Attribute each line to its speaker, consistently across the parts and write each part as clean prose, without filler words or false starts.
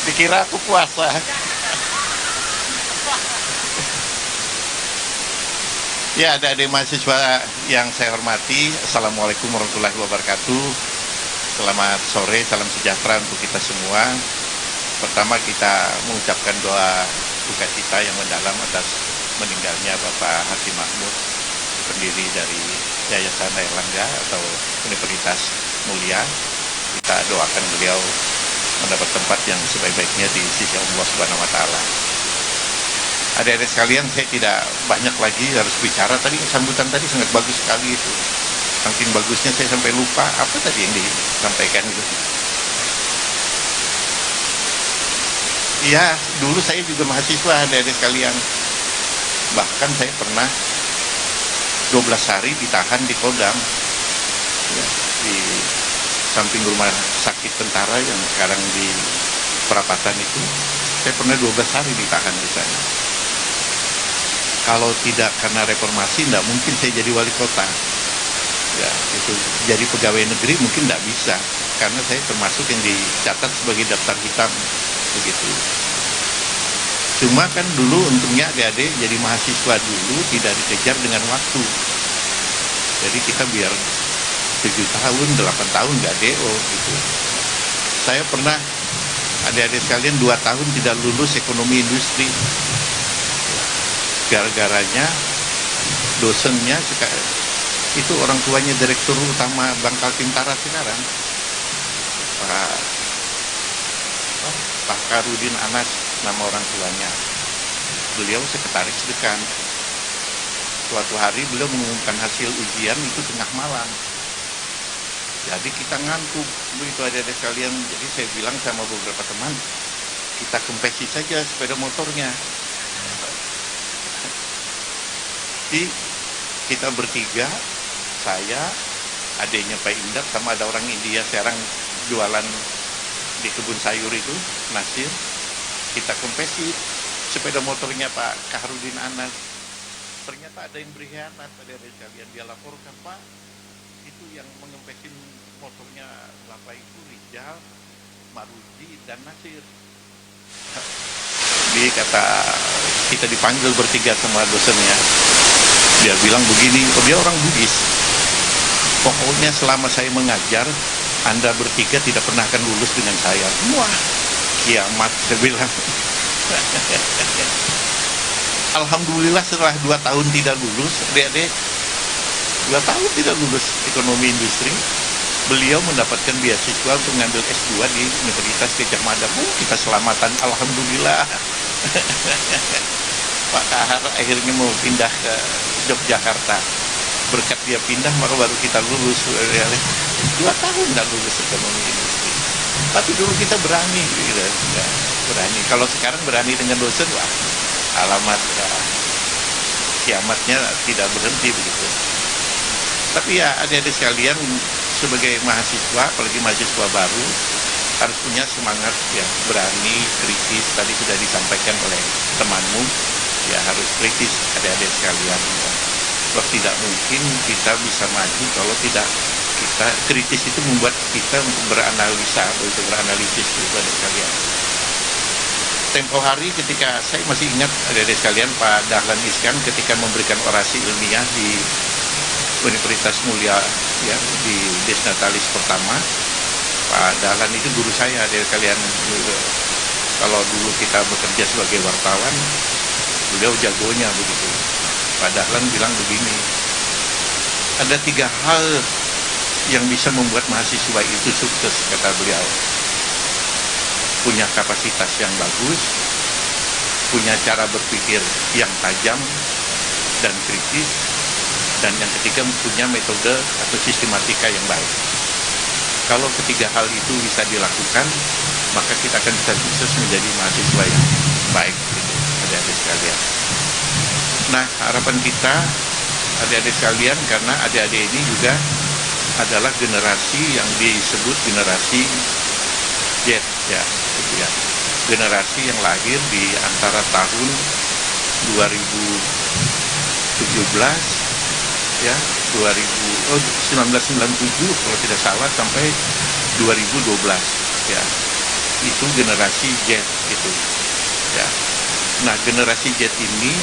Speaker 1: Dikira aku puasa. Ya, adik-adik mahasiswa yang saya hormati, Assalamualaikum warahmatullahi wabarakatuh. Selamat sore, salam sejahtera untuk kita semua. Pertama kita mengucapkan doa duka cita yang mendalam atas meninggalnya Bapak Haji Mahmud, pendiri dari Yayasan Airlangga atau Universitas Mulia. Kita doakan beliau mendapat tempat yang sebaik-baiknya di sisi Allah Subhanahu wa Ta'ala. Adik-adik sekalian, saya tidak banyak lagi harus bicara. Tadi sambutan tadi sangat bagus sekali itu. Saking bagusnya saya sampai lupa apa tadi yang disampaikan itu. Iya, dulu saya juga mahasiswa, adik-adik sekalian. Bahkan saya pernah 12 hari ditahan di Kodam, ya, di samping rumah sakit tentara yang sekarang di Perapatan itu. Saya pernah 12 hari ditahan di sana. Kalau tidak karena reformasi, tidak mungkin saya jadi wali kota. Ya, itu jadi pegawai negeri mungkin tidak bisa, karena saya termasuk yang dicatat sebagai daftar hitam, begitu. Cuma kan dulu untungnya adik-adik jadi mahasiswa dulu tidak dikejar dengan waktu. Jadi kita biar 7 tahun, 8 tahun nggak DO gitu. Saya pernah, adik-adik sekalian, 2 tahun tidak lulus ekonomi industri. Gara-garanya dosennya itu orang tuanya direktur utama Bangkal Tintara sekarang, Pak Karudin Anas nama orang tuanya. Beliau sekretaris dekan. Suatu hari beliau mengumumkan hasil ujian itu tengah malam. Jadi kita ngantuk begitu adik-adik sekalian. Jadi saya bilang sama beberapa teman, kita kempesi saja sepeda motornya. Jadi kita bertiga, saya, adiknya Pak Indap, sama ada orang India sekarang jualan di kebun sayur itu, Nasir. Kita kempesi sepeda motornya Pak Kaharudin Anas. Ternyata ada yang berkhianat, adik-adik sekalian. Dia laporkan, Pak, itu yang mengempesin motornya Bapak itu Rijal, Maruji, dan Nasir. Jadi kata kita dipanggil bertiga sama dosennya. Dia bilang begini, dia orang Bugis. Pokoknya selama saya mengajar, Anda bertiga tidak pernah akan lulus dengan saya. Wah, kiamat, saya bilang. Alhamdulillah setelah 2 tahun tidak lulus, adik-adik, 2 tahun tidak lulus ekonomi industri, beliau mendapatkan beasiswa untuk mengambil S2 di Universitas Gajah Mada. Kita selamatan, alhamdulillah. Pak Kahar akhirnya mau pindah ke Yogyakarta. Berkat dia pindah, maka baru kita lulus. 2 tahun tidak lulus ekonomi industri. Tapi dulu kita berani, gitu. Ya, berani. Kalau sekarang berani dengan dosen, wah, alamat ya, kiamatnya tidak berhenti begitu. Tapi ya adik-adik sekalian, sebagai mahasiswa, apalagi mahasiswa baru, harus punya semangat ya, berani, kritis. Tadi sudah disampaikan oleh temanmu, ya harus kritis adik-adik sekalian. Ya. Sebab tidak mungkin kita bisa maju kalau tidak kita kritis. Itu membuat kita beranalisa, beranalisis itu adik sekalian. Tempo hari ketika saya masih ingat adik-adik sekalian, Pak Dahlan Iskan ketika memberikan orasi ilmiah di Universitas Mulia ya, di Desnatalis pertama, Pak Dahlan itu guru saya adik sekalian. Kalau dulu kita bekerja sebagai wartawan, beliau jagonya begitu. Pak Dahlan bilang begini, ada 3 hal yang bisa membuat mahasiswa itu sukses, kata beliau. Punya kapasitas yang bagus, punya cara berpikir yang tajam dan kritis, dan yang ketiga punya metode atau sistematika yang baik. Kalau ketiga hal itu bisa dilakukan, maka kita akan bisa sukses menjadi mahasiswa yang baik, gitu, adik-adik sekalian. Nah, harapan kita, adik-adik sekalian, karena adik-adik ini juga adalah generasi yang disebut generasi Z, ya, gitu ya. Generasi yang lahir di antara tahun 2017 ya 1997 kalau tidak salah sampai 2012 ya. itu generasi Z gitu ya. Nah, generasi Z ini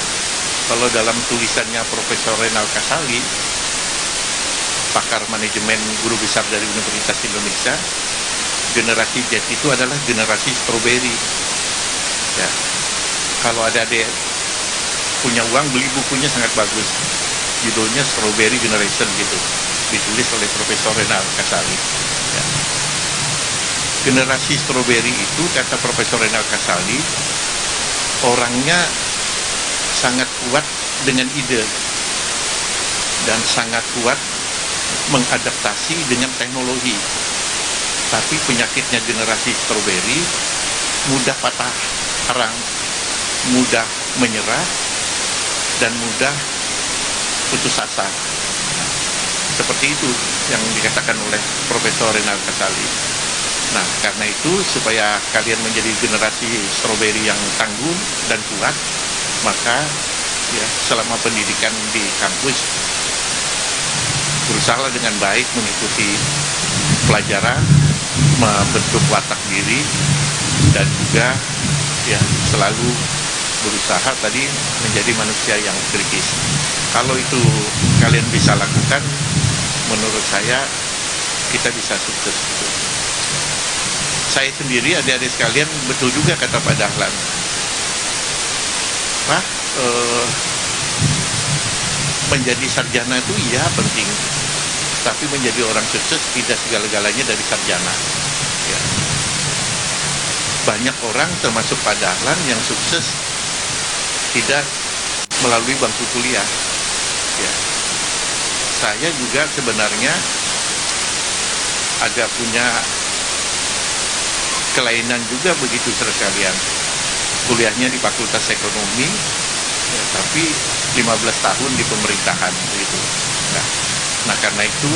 Speaker 1: kalau dalam tulisannya Profesor Renal Kasali, pakar manajemen guru besar dari Universitas Indonesia, generasi Z itu adalah generasi stroberi ya. Kalau ada adik punya uang, beli bukunya sangat bagus, judulnya Strawberry Generation gitu, ditulis oleh Profesor Renal Kasali ya. Generasi stroberi itu, kata Profesor Renal Kasali, orangnya sangat kuat dengan ide dan sangat kuat mengadaptasi dengan teknologi. Tapi penyakitnya generasi stroberi, mudah patah arang, mudah menyerah, dan mudah putus asa. Seperti itu yang dikatakan oleh Profesor Renal Kasali. Nah, karena itu supaya kalian menjadi generasi stroberi yang tangguh dan kuat, maka ya selama pendidikan di kampus berusaha dengan baik mengikuti pelajaran, membentuk watak diri, dan juga ya selalu berusaha tadi menjadi manusia yang kritis. Kalau itu kalian bisa lakukan, menurut saya kita bisa sukses. Saya sendiri, adik-adik sekalian, betul juga kata Pak Dahlan, Pak, menjadi sarjana itu iya penting, tapi menjadi orang sukses tidak segala-galanya dari sarjana ya. Banyak orang termasuk Pak Dahlan yang sukses tidak melalui bangku kuliah ya. Saya juga sebenarnya agak punya kelainan juga begitu sekalian. Kuliahnya di Fakultas Ekonomi ya, tapi 15 tahun di pemerintahan begitu. Nah, karena itu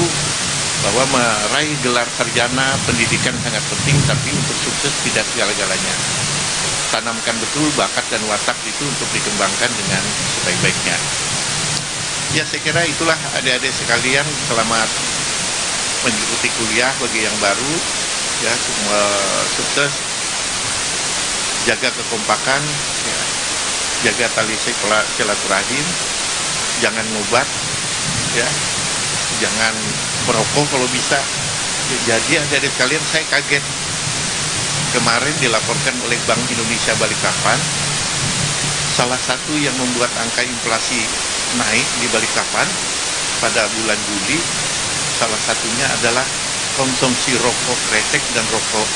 Speaker 1: bahwa meraih gelar sarjana pendidikan sangat penting, tapi untuk sukses tidak segala-galanya. Tanamkan betul bakat dan watak itu untuk dikembangkan dengan sebaik-baiknya. Ya, saya kira itulah adik-adik sekalian, selamat mengikuti kuliah bagi yang baru ya, semua sukses, jaga kekompakan ya, jaga tali silaturahim, jangan ngobat ya, jangan merokok kalau bisa. Jadi adik-adik sekalian, saya kaget kemarin dilaporkan oleh Bank Indonesia Balikpapan, salah satu yang membuat angka inflasi naik di Balikpapan pada bulan Juli, salah satunya adalah konsumsi rokok kretek dan rokok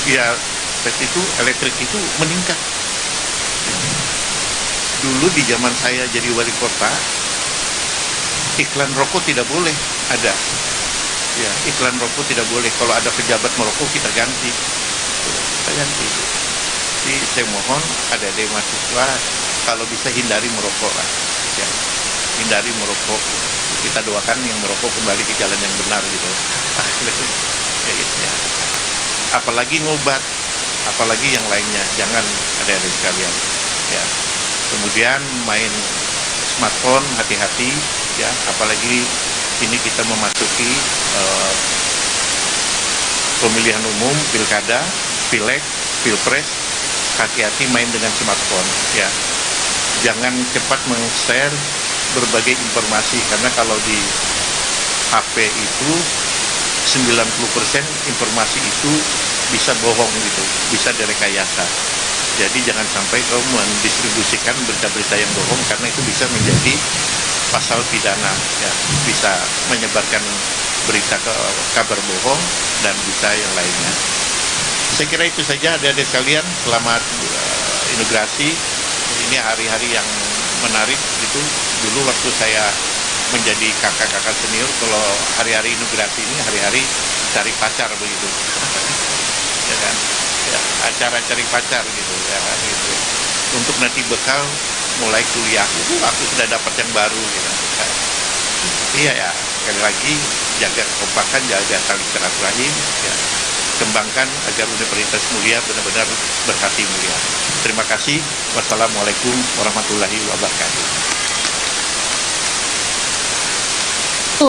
Speaker 1: ya itu elektrik itu meningkat. Dulu di zaman saya jadi wali kota, iklan rokok tidak boleh ada ya, iklan rokok tidak boleh. Kalau ada pejabat merokok kita ganti. Jadi saya mohon adik-adik mahasiswa kalau bisa hindari merokok lah ya. Hindari merokok. Kita doakan yang merokok kembali ke jalan yang benar gitu. Ya. Apalagi ngobat, apalagi yang lainnya, jangan adik-adik sekalian. Ya. Kemudian main smartphone hati-hati ya, apalagi ini kita memasuki pemilihan umum, pilkada, pileg, pilpres, hati-hati main dengan smartphone ya. Jangan cepat meng-share berbagai informasi, karena kalau di HP itu 90% informasi itu bisa bohong gitu, bisa direkayasa. Jadi jangan sampai kau mendistribusikan berita-berita yang bohong, karena itu bisa menjadi pasal pidana ya, bisa menyebarkan berita kabar bohong dan bisa yang lainnya. Saya kira itu saja adik-adik sekalian, selamat inaugurasi. Ini hari-hari yang menarik gitu. Dulu waktu saya menjadi kakak-kakak senior, kalau hari-hari inaugurasi ini hari-hari cari pacar begitu. Ya kan? Ya, acara cari pacar gitu ya kan, gitu. Untuk nanti bekal mulai kuliah itu aku sudah dapat yang baru gitu. Iya ya, sekali lagi jaga kekompakan, jaga tali silaturahim ya. Kembangkan agar Universitas Mulia benar-benar berhati mulia. Terima kasih. Wassalamualaikum warahmatullahi wabarakatuh.